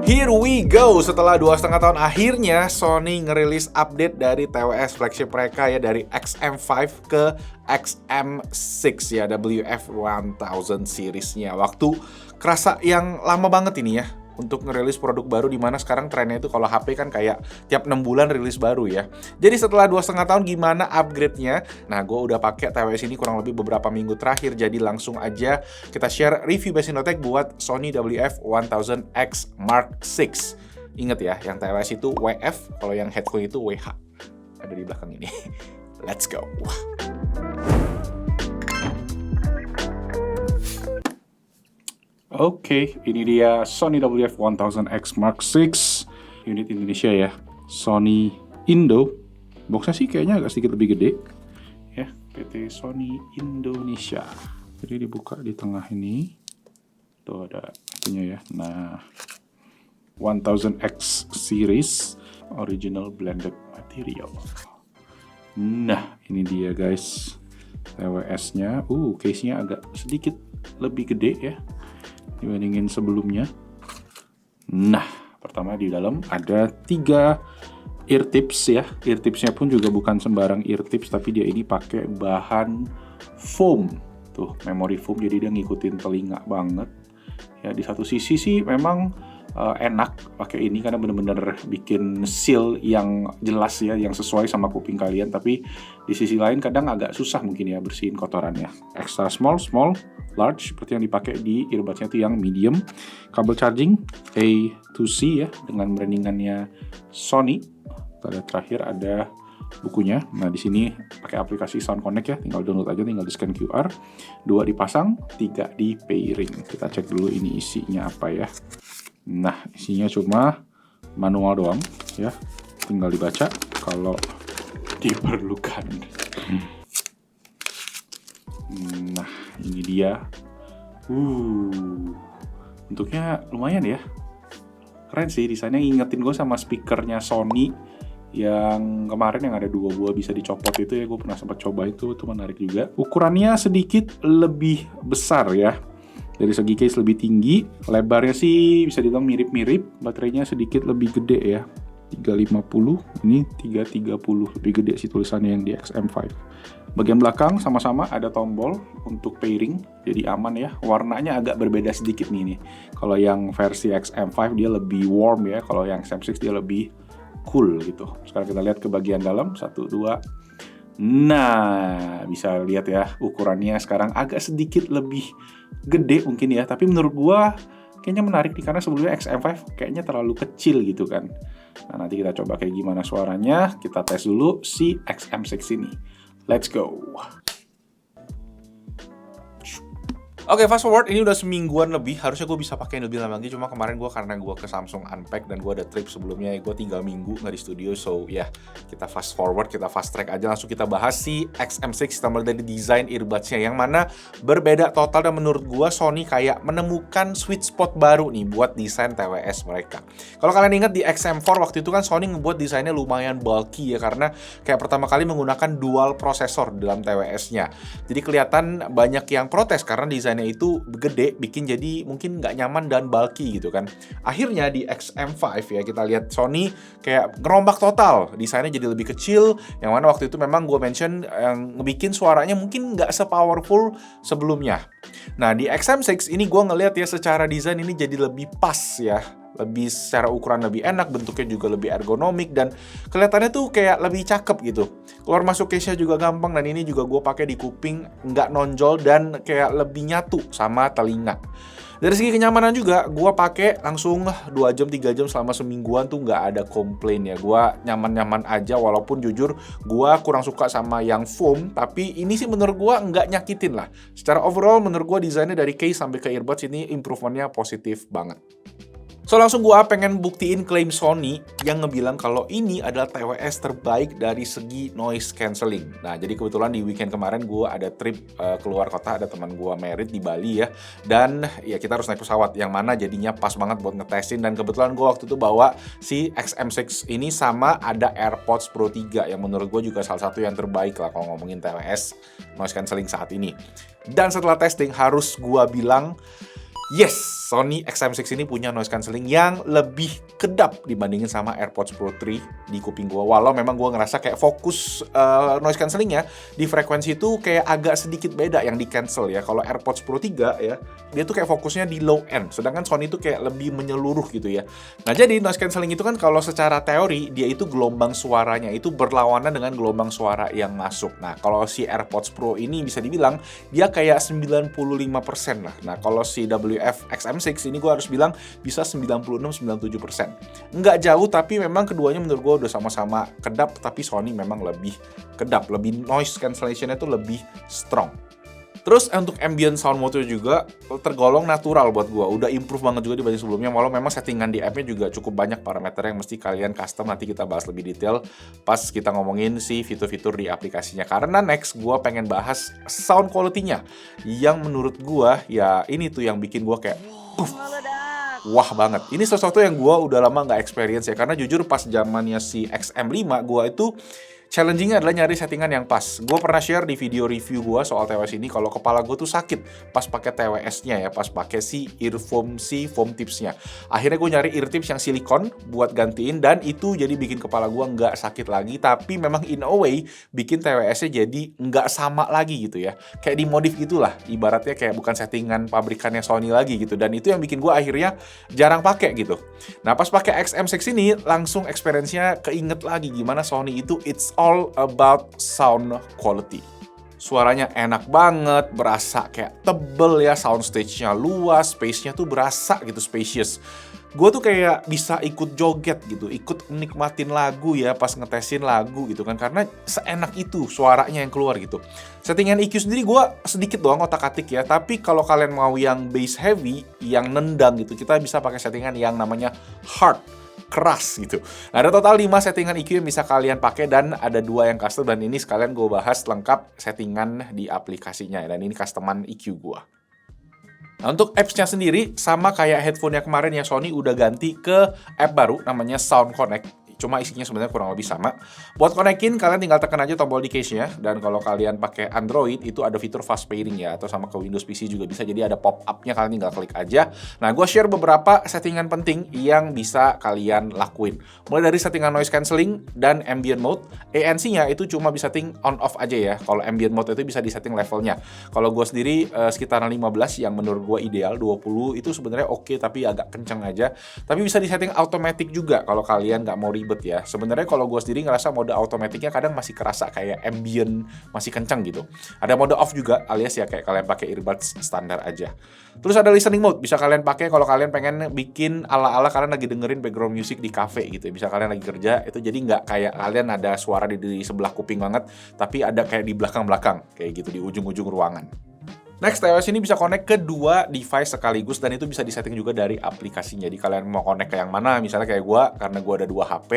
Here we go, setelah 2,5 tahun akhirnya Sony ngerilis update dari TWS flagship mereka ya, dari XM5 ke XM6 ya, WF1000 seriesnya. Waktu kerasa yang lama banget ini ya untuk ngerilis produk baru, dimana sekarang trennya itu kalau HP kan kayak tiap 6 bulan rilis baru ya. Jadi setelah 2,5 tahun gimana upgrade-nya? Nah, gue udah pakai TWS ini kurang lebih beberapa minggu terakhir, jadi langsung aja kita share review base Innotek buat Sony WF1000X Mark VI. Ingat ya, yang TWS itu WF, kalau yang headphone itu WH. Ada di belakang ini. Let's go. Oke, ini dia Sony WF1000X Mark VI, unit Indonesia ya, Sony Indo. Boxnya sih kayaknya agak sedikit lebih gede ya, PT Sony Indonesia. Jadi dibuka di tengah ini, tuh ada itunya ya. Nah, 1000X series, original blended material. Nah, ini dia guys, TWS-nya. Case-nya agak sedikit lebih gede ya dibandingin sebelumnya. Nah, pertama di dalam ada 3 ear tips ya. Ear tipsnya pun juga bukan sembarang ear tips, tapi dia ini pakai bahan foam. Tuh, memory foam, jadi dia ngikutin telinga banget. Ya, di satu sisi sih memang enak pakai ini karena bener-bener bikin seal yang jelas ya, yang sesuai sama kuping kalian. Tapi di sisi lain kadang agak susah mungkin ya bersihin kotorannya. Extra small, large seperti yang dipakai di earbudsnya itu yang medium. Kabel charging A to C ya, dengan brandingannya Sony. Pada terakhir ada bukunya. Nah, di sini pakai aplikasi Sound Connect ya, tinggal download aja, tinggal di scan QR. 2 dipasang, 3 di pairing. Kita cek dulu ini isinya apa ya. Nah, isinya cuma manual doang ya, tinggal dibaca kalau diperlukan. Nah, ini dia. Bentuknya lumayan ya. Keren sih, desainnya ngingetin gue sama speakernya Sony yang kemarin yang ada 2 buah bisa dicopot itu ya. Gue pernah sempat coba itu menarik juga. Ukurannya sedikit lebih besar ya. Dari segi case lebih tinggi, lebarnya sih bisa dibilang mirip-mirip, baterainya sedikit lebih gede ya, 350, ini 330, lebih gede sih tulisannya yang di XM5. Bagian belakang sama-sama ada tombol untuk pairing, jadi aman ya. Warnanya agak berbeda sedikit nih. Kalau yang versi XM5 dia lebih warm ya, kalau yang XM6 dia lebih cool gitu. Sekarang kita lihat ke bagian dalam, 1, 2. Nah, bisa lihat ya, ukurannya sekarang agak sedikit lebih gede mungkin ya, tapi menurut gua kayaknya menarik nih karena sebelumnya XM5 kayaknya terlalu kecil gitu kan. Nah, nanti kita coba kayak gimana suaranya, kita tes dulu si XM6 ini. Let's go. Oke, fast forward, ini udah semingguan lebih. Harusnya gue bisa pakai yang lebih lama lagi. Cuma kemarin gue karena gue ke Samsung Unpack dan gue ada trip sebelumnya, gue 3 minggu nggak di studio. So ya, kita fast forward, kita fast track aja. Langsung kita bahas si XM6 kita mulai dari desain earbudsnya yang mana berbeda total. Dan menurut gue Sony kayak menemukan sweet spot baru nih buat desain TWS mereka. Kalau kalian ingat di XM4 waktu itu kan Sony ngebuat desainnya lumayan bulky ya, karena kayak pertama kali menggunakan dual prosesor dalam TWS-nya. Jadi kelihatan banyak yang protes karena desain itu gede, bikin jadi mungkin nggak nyaman dan bulky gitu kan. Akhirnya di XM5 ya, kita lihat Sony kayak ngerombak total, desainnya jadi lebih kecil, yang mana waktu itu memang gue mention yang ngebikin suaranya mungkin nggak sepowerful sebelumnya. Nah, di XM6 ini gue ngeliat ya, secara desain ini jadi lebih pas ya, lebih secara ukuran lebih enak, bentuknya juga lebih ergonomik, dan kelihatannya tuh kayak lebih cakep gitu. Keluar masuk case-nya juga gampang, dan ini juga gue pakai di kuping, nggak nonjol dan kayak lebih nyatu sama telinga. Dari segi kenyamanan juga, gue pakai langsung 2 jam, 3 jam selama semingguan tuh nggak ada komplain ya. Gue nyaman-nyaman aja, walaupun jujur gue kurang suka sama yang foam, tapi ini sih menurut gue nggak nyakitin lah. Secara overall menurut gue desainnya dari case sampai ke earbuds ini improvementnya positif banget. So langsung gua pengen buktiin klaim Sony yang ngebilang kalau ini adalah TWS terbaik dari segi noise cancelling. Nah, jadi kebetulan di weekend kemarin gua ada trip keluar kota, ada teman gua merit di Bali ya. Dan ya kita harus naik pesawat, yang mana jadinya pas banget buat ngetesin. Dan kebetulan gua waktu itu bawa si XM6 ini sama ada AirPods Pro 3 yang menurut gua juga salah satu yang terbaik lah kalau ngomongin TWS noise cancelling saat ini. Dan setelah testing harus gua bilang Yes, Sony XM6 ini punya noise cancelling yang lebih kedap dibandingin sama AirPods Pro 3 di kuping gua. Walau memang gua ngerasa kayak fokus noise cancellingnya di frekuensi itu kayak agak sedikit beda yang di cancel ya. Kalau AirPods Pro 3 ya, dia tuh kayak fokusnya di low end, sedangkan Sony itu kayak lebih menyeluruh gitu ya. Nah, jadi noise cancelling itu kan kalau secara teori dia itu gelombang suaranya itu berlawanan dengan gelombang suara yang masuk. Nah, kalau si AirPods Pro ini bisa dibilang dia kayak 95% lah. Nah, kalau si XM6 ini gue harus bilang bisa 96-97%. Nggak jauh, tapi memang keduanya menurut gue udah sama-sama kedap, tapi Sony memang lebih kedap, lebih noise cancellation-nya tuh lebih strong. Terus untuk ambient sound mode juga tergolong natural buat gua. Udah improve banget juga dibanding sebelumnya. Walau memang settingan di app-nya juga cukup banyak parameter yang mesti kalian custom. Nanti kita bahas lebih detail pas kita ngomongin si fitur-fitur di aplikasinya. Karena next gua pengen bahas sound quality-nya. Yang menurut gua ya ini tuh yang bikin gua kayak wah banget. Ini sesuatu yang gua udah lama nggak experience ya. Karena jujur pas zamannya si XM5 gua itu challenging-nya adalah nyari settingan yang pas. Gue pernah share di video review gue soal TWS ini kalau kepala gue tuh sakit pas pakai TWS-nya ya, pas pakai si earphone si foam tips-nya. Akhirnya gue nyari ear tips yang silikon buat gantiin dan itu jadi bikin kepala gue nggak sakit lagi, tapi memang in a way bikin TWS-nya jadi nggak sama lagi gitu ya. Kayak dimodif gitulah, ibaratnya kayak bukan settingan pabrikannya Sony lagi gitu. Dan itu yang bikin gue akhirnya jarang pakai gitu. Nah, pas pakai XM6 ini langsung experience-nya keinget lagi gimana Sony itu it's all about sound quality. Suaranya enak banget, berasa kayak tebel ya, soundstage-nya luas, space-nya tuh berasa gitu, spacious. Gue tuh kayak bisa ikut joget gitu, ikut nikmatin lagu ya pas ngetesin lagu gitu kan, karena seenak itu suaranya yang keluar gitu. Settingan EQ sendiri gue sedikit doang otak-atik ya, tapi kalau kalian mau yang bass heavy, yang nendang gitu, kita bisa pakai settingan yang namanya hard, keras gitu. Nah, ada total 5 settingan EQ yang bisa kalian pakai dan ada 2 yang custom, dan ini sekalian gue bahas lengkap settingan di aplikasinya dan ini customan EQ gue. Nah, untuk apps-nya sendiri sama kayak headphone-nya kemarin ya, Sony udah ganti ke app baru namanya Sound Connect. Cuma isinya sebenarnya kurang lebih sama. Buat konekin, kalian tinggal tekan aja tombol di case-nya. Dan kalau kalian pakai Android, itu ada fitur fast pairing ya. Atau sama ke Windows PC juga bisa. Jadi ada pop-up-nya, kalian tinggal klik aja. Nah, gue share beberapa settingan penting yang bisa kalian lakuin. Mulai dari settingan noise cancelling dan ambient mode. ANC-nya itu cuma bisa setting on-off aja ya. Kalau ambient mode itu bisa disetting levelnya. Kalau gue sendiri sekitaran 15, yang menurut gue ideal. 20 itu sebenarnya oke, tapi agak kenceng aja. Tapi bisa disetting automatic juga kalau kalian nggak mau ribet ya. Sebenarnya kalau gue sendiri ngerasa mode automaticnya kadang masih kerasa kayak ambient masih kencang gitu. Ada mode off juga, alias ya kayak kalian pakai earbuds standar aja. Terus ada listening mode, bisa kalian pakai kalau kalian pengen bikin ala-ala kalian lagi dengerin background music di cafe gitu. Bisa kalian lagi kerja, itu jadi nggak kayak kalian ada suara di sebelah kuping banget, tapi ada kayak di belakang-belakang kayak gitu, di ujung-ujung ruangan. Next, TWS ini bisa connect ke 2 device sekaligus dan itu bisa disetting juga dari aplikasinya. Jadi kalian mau connect ke yang mana, misalnya kayak gue, karena gue ada 2 HP,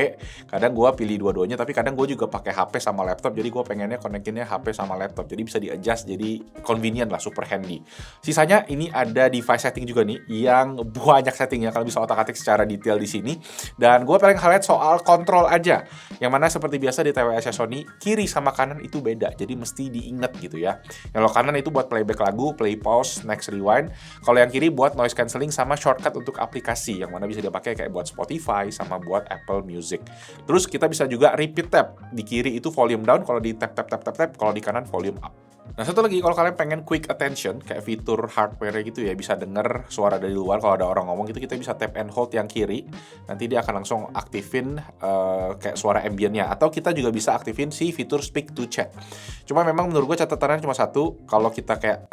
kadang gue pilih dua-duanya, tapi kadang gue juga pakai HP sama laptop, jadi gue pengennya connectinnya HP sama laptop. Jadi bisa di-adjust, jadi convenient lah, super handy. Sisanya ini ada device setting juga nih, yang banyak settingnya, kalian bisa otak-atik secara detail di sini. Dan gue paling highlight soal kontrol aja, yang mana seperti biasa di TWS Sony, kiri sama kanan itu beda, jadi mesti diingat gitu ya. Yang kanan itu buat playback lagu, play pause, next rewind. Kalau yang kiri buat noise cancelling sama shortcut untuk aplikasi yang mana bisa dipakai kayak buat Spotify sama buat Apple Music. Terus kita bisa juga repeat tab. Di kiri itu volume down, kalau di tap, kalau di kanan volume up. Nah, satu lagi, kalau kalian pengen quick attention kayak fitur hardware gitu ya, bisa denger suara dari luar kalau ada orang ngomong gitu, kita bisa tap and hold yang kiri, nanti dia akan langsung aktifin kayak suara ambientnya. Atau kita juga bisa aktifin si fitur speak to chat. Cuma memang menurut gue catatannya cuma satu, kalau kita kayak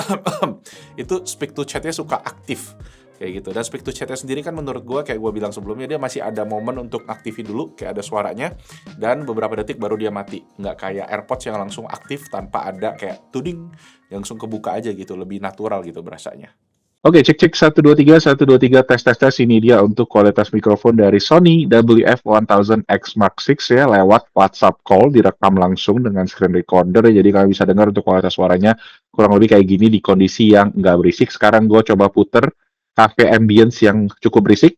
itu speak to chatnya suka aktif kayak gitu. Dan speak to chatnya sendiri kan menurut gue, kayak gue bilang sebelumnya, dia masih ada momen untuk aktifin dulu, kayak ada suaranya, dan beberapa detik baru dia mati. Nggak kayak AirPods yang langsung aktif tanpa ada kayak tuding, langsung kebuka aja gitu, lebih natural gitu berasanya. Oke, cek 1 2 3 tes. Ini dia untuk kualitas mikrofon dari Sony WF-1000X Mark 6 ya, lewat WhatsApp call, direkam langsung dengan screen recorder. Jadi kalian bisa dengar untuk kualitas suaranya kurang lebih kayak gini di kondisi yang nggak berisik. Sekarang gue coba puter cafe ambience yang cukup berisik.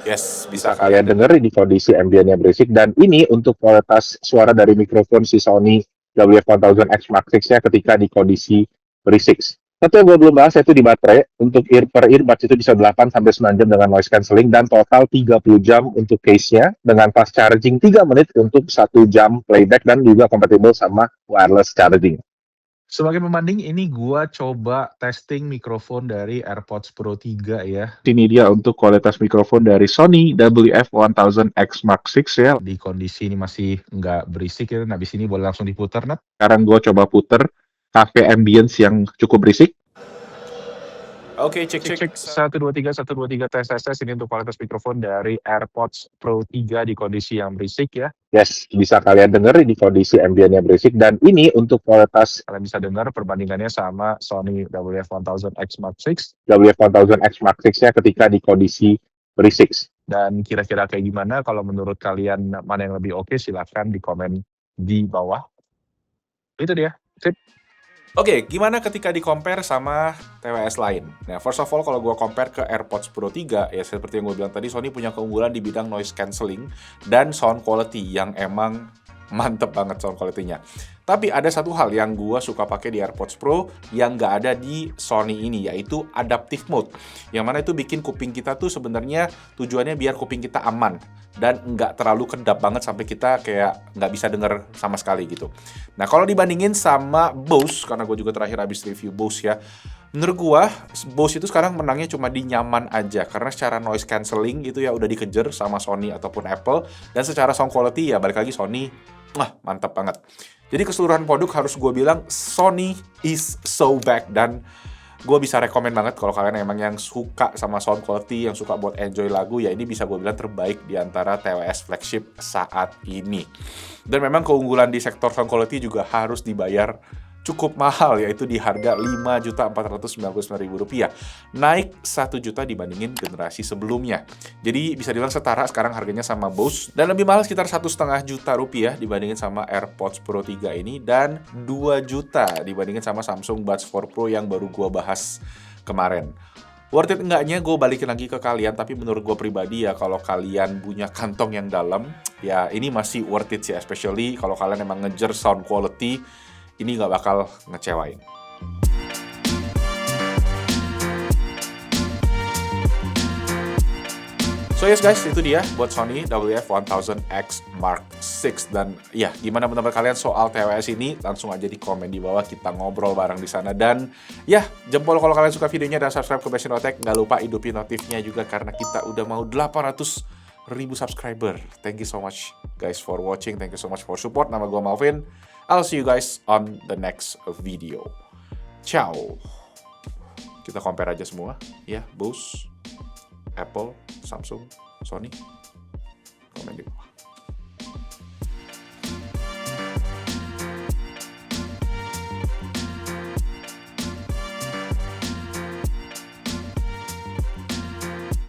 Yes, Bisa kalian dengar di kondisi ambience berisik. Dan ini untuk kualitas suara dari mikrofon si Sony WF-1000X Mark 6 ya ketika di kondisi berisik. Satu yang gue belum bahas yaitu di baterai. Untuk per earbuds itu bisa 8 sampai 9 jam dengan noise cancelling dan total 30 jam untuk case-nya dengan fast charging 3 menit untuk 1 jam playback dan juga kompatibel sama wireless charging. Sebagai pembanding, ini gua coba testing mikrofon dari AirPods Pro 3 ya. Ini dia untuk kualitas mikrofon dari Sony WF-1000X Mark 6 ya. Di kondisi ini masih nggak berisik ya. Nah, di sini boleh langsung diputar, Nat. Sekarang gue coba puter cafe ambience yang cukup berisik. Oke, cek. 1, 2, 3, 1, 2, 3, tes. Ini untuk kualitas mikrofon dari AirPods Pro 3 di kondisi yang berisik ya. Yes, bisa kalian dengar di kondisi ambientnya berisik. Dan ini untuk kualitas Kalian bisa dengar perbandingannya sama Sony WF-1000X Mark 6. WF-1000X Mark 6-nya ketika di kondisi berisik. Dan kira-kira kayak gimana? Kalau menurut kalian mana yang lebih oke, silahkan di komen di bawah. Itu dia. Sip. Oke, gimana ketika di-compare sama TWS lain? Nah, first of all, kalau gue compare ke AirPods Pro 3, ya seperti yang gue bilang tadi, Sony punya keunggulan di bidang noise cancelling dan sound quality yang emang mantep banget sound quality-nya. Tapi ada satu hal yang gue suka pakai di AirPods Pro yang nggak ada di Sony ini, yaitu adaptive mode. Yang mana itu bikin kuping kita tuh sebenarnya tujuannya biar kuping kita aman dan nggak terlalu kedap banget sampai kita kayak nggak bisa denger sama sekali gitu. Nah, kalau dibandingin sama Bose, karena gue juga terakhir habis review Bose ya, menurut gue Bose itu sekarang menangnya cuma di nyaman aja, karena secara noise cancelling itu ya udah dikejar sama Sony ataupun Apple, dan secara sound quality ya balik lagi Sony, mantap banget. Jadi keseluruhan produk harus gue bilang Sony is so back, dan gue bisa rekomen banget kalau kalian emang yang suka sama sound quality, yang suka buat enjoy lagu, ya ini bisa gue bilang terbaik di antara TWS flagship saat ini. Dan memang keunggulan di sektor sound quality juga harus dibayar cukup mahal, yaitu di harga Rp5.499.000, naik 1 juta dibandingin generasi sebelumnya. Jadi bisa dibilang setara sekarang harganya sama Bose, dan lebih mahal sekitar 1,5 juta rupiah dibandingin sama AirPods Pro 3 ini, dan 2 juta dibandingin sama Samsung Buds 4 Pro yang baru gua bahas kemarin. Worth it enggaknya gue balikin lagi ke kalian, tapi menurut gue pribadi ya kalau kalian punya kantong yang dalam, ya ini masih worth it sih, especially kalau kalian emang ngejar sound quality, ini nggak bakal ngecewain. So yes guys, itu dia buat Sony WF-1000X Mark 6. Dan ya, gimana pendapat kalian soal TWS ini? Langsung aja di komen di bawah, kita ngobrol bareng di sana. Dan ya, jempol kalau kalian suka videonya dan subscribe ke Besinotek. Nggak lupa hidupin notifnya juga karena kita udah mau 800.000 subscriber. Thank you so much guys for watching. Thank you so much for support. Nama gue Malvin. I'll see you guys on the next video. Ciao. Kita compare aja semua ya, Bose, Apple, Samsung, Sony. Komen di bawah.